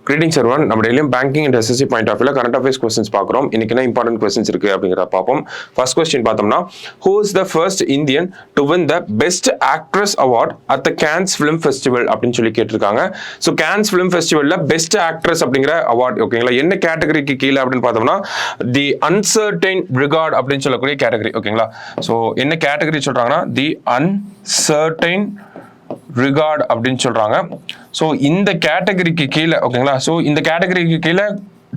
Greetings everyone. நம்ம டெய்லியும் banking and SSC point of வியூல கரண்ட் அஃபேர்ஸ் கொஸ்டின்ஸ் பார்க்குறோம். இன்னைக்கு என்ன இம்பார்ட்டன்ட் கொஸ்டின்ஸ் இருக்கு அப்படிங்கிறத பார்ப்போம். ஃபர்ஸ்ட் கொஸ்டின் பார்த்தோம்னா, who is the first Indian to win the best actress award at the Cannes film festival அப்படின்னு சொல்லி கேட்டிருக்காங்க. ஸோ கேன்ஸ் ஃபிலிம் ஃபெஸ்டிவல்ல பெஸ்ட் ஆக்ட்ரஸ் அப்படிங்கிற அவார்ட் ஓகேங்களா, என்ன கேட்டகரிக்கு கீழே அப்படின்னு பார்த்தோம்னா தி அன்சர்டைன் ரிகார்ட் அப்படின்னு சொல்லக்கூடிய கேட்டகரி ஓகேங்களா. ஸோ என்ன கேட்டகரி சொல்றாங்கன்னா தி அன்சர்டைன் ரிகார்ட் அப்படின்னு சொல்றாங்க. ஸோ இந்த கேட்டகரிக்கு கீழே ஓகேங்களா, ஸோ இந்த கேட்டகரிக்கு கீழே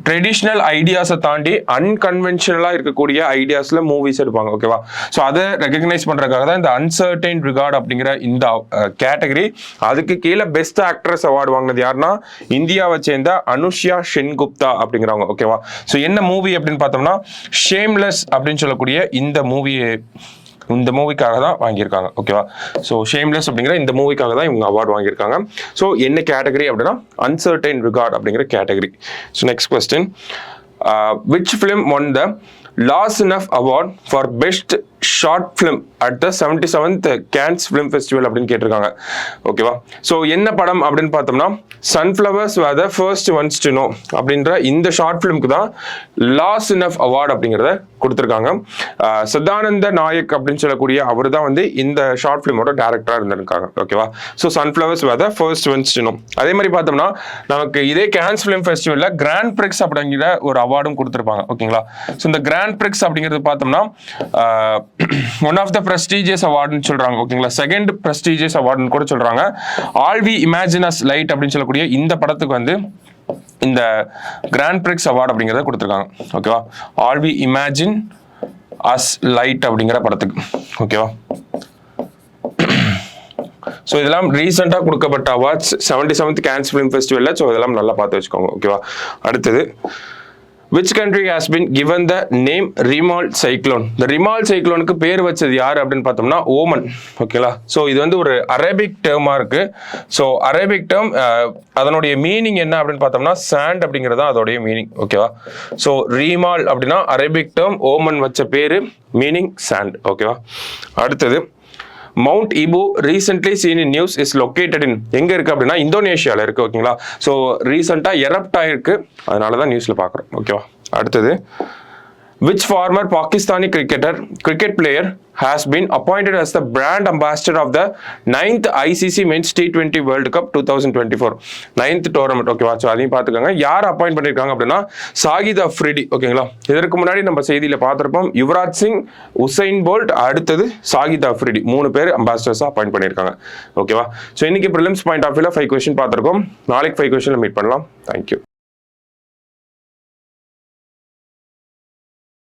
ட்ரெடிஷ்னல் ஐடியாஸை தாண்டி அன்கன்வென்ஷனலாக இருக்கக்கூடிய ஐடியாஸில் மூவிஸ் எடுப்பாங்க ஓகேவா. ஸோ அதை ரெகக்னைஸ் பண்ணுறதுக்காக தான் இந்த அன்சர்டைன் ரிகார்ட் அப்படிங்கிற இந்த கேட்டகரி. அதுக்கு கீழே பெஸ்ட் ஆக்ட்ரஸ் அவார்டு வாங்கினது யாருன்னா இந்தியாவை சேர்ந்த அனுஷ்யா சென்குப்தா அப்படிங்கிறவங்க ஓகேவா. ஸோ என்ன மூவி அப்படின்னு பார்த்தோம்னா ஷேம்லெஸ் அப்படின்னு சொல்லக்கூடிய இந்த மூவிக்காக தான் வாங்கியிருக்காங்க ஓகேவா. ஸோ ஷேம்லெஸ் அப்படிங்கிற இந்த மூவிக்காக தான் இவங்க அவார்டு வாங்கியிருக்காங்க. ஸோ என்ன கேட்டகரி அப்படின்னா அன்சர்டைன் ரிகார்ட் அப்படிங்கிற category. So next question, which film won the La Cinef award for best short film at the 77th Cannes film festival அப்படின்னு கேட்டிருக்காங்க ஓகேவா. ஸோ என்ன படம் அப்படின்னு பார்த்தோம்னா Sunflowers Were the First Ones to Know அப்படின்ற இந்த ஷார்ட் ஃபிலிம்க்கு தான் லாஸ் இனஃப் அவார்டு அப்படிங்கிறத கொடுத்துருக்காங்க. சதானந்த நாயக் அப்படின்னு சொல்லக்கூடிய அவர் தான் வந்து இந்த ஷார்ட் ஃபிலிமோட டேரக்டராக இருந்திருக்காங்க ஓகேவா. So Sunflowers Were the First Ones to Know. அதே மாதிரி பார்த்தோம்னா நமக்கு இதே கேன்ஸ் ஃபிலிம் ஃபெஸ்டிவலில் கிராண்ட் பிரிக்ஸ் அப்படிங்கிற ஒரு அவார்டும் கொடுத்துருப்பாங்க ஓகேங்களா. ஸோ இந்த கிராண்ட் பிரிக்ஸ் அப்படிங்கிறது பார்த்தோம்னா ஒன் ஆஃப் த பிரஸ்டீஜியஸ் அவார்டுன்னு சொல்றாங்க ஓகேங்களா. செகண்ட் பிரஸ்டீஜியஸ் அவார்டுன்னு கூட சொல்றாங்க. All we imagine as Light அப்படின்னு சொல்லக்கூடிய இந்த படத்துக்கு வந்து இந்த கிராண்ட் பிரிக்ஸ் அவார்டு அப்படிங்கிறத கொடுத்துருக்காங்க ஓகேவா. All we imagine as light அப்படிங்கிற படத்துக்கு ஓகேவா. ஸோ இதெல்லாம் ரீசெண்டாக கொடுக்கப்பட்ட அவார்ட்ஸ் 77th கேன்ஸ் ஃபிலிம் ஃபெஸ்டிவலில். ஸோ இதெல்லாம் நல்லா பார்த்து வச்சுக்கோங்க ஓகேவா. அடுத்தது, which country has been given the name Rimal cyclone? The Rimal cycloneக்கு பேர் வச்சது யார் அப்படின்னு பார்த்தோம்னா ஓமன் ஓகேங்களா. ஸோ இது வந்து ஒரு அரேபிக் டேர்மாக இருக்கு. ஸோ அரேபிக் டேர்ம் அதனுடைய மீனிங் என்ன அப்படின்னு பார்த்தோம்னா சாண்ட் அப்படிங்கிறது தான் அதோடைய மீனிங் ஓகேவா. ஸோ ரீமால் அப்படின்னா அரேபிக் டேர்ம், ஓமன் வச்ச பேரு, மீனிங் சாண்ட் ஓகேவா. அடுத்தது, mount Ibu recently seen in news is located in எங்க இருக்கு அப்படின்னா இந்தோனேஷியாவில் இருக்கு ஓகேங்களா. ஸோ ரீசெண்டாக எரப்ட் ஆயிருக்கு, அதனால தான் நியூஸ்ல பார்க்குறோம் ஓகேவா. அடுத்தது, which former Pakistani cricket player has been appointed as the brand ambassador of the 9th ICC Men's T20 World Cup 2024 9th tournament ஓகேவா. ஸோ அதையும் பார்த்துக்கோங்க. யார் அப்பாயிண்ட் பண்ணியிருக்காங்க அப்படின்னா சாகித் அஃப்ரிடி ஓகேங்களா. இதற்கு முன்னாடி நம்ம செய்தியில் பார்த்துருப்போம் யுவராஜ் சிங், உசைன் போல்ட், அடுத்தது சாகித் அஃப்ரிடி 3 பேர் அம்பாசிடர்ஸாக அப்பாயிண்ட் பண்ணியிருக்காங்க ஓகேவா. ஸோ இன்னைக்கு ப்ரிலிம்ஸ் பாயிண்ட் ஆஃப் வியூல 5 கொஸ்டின் பார்த்துருக்கோம். நாளைக்கு 5 கொஸ்டின் மீட் பண்ணலாம். தேங்க்யூ.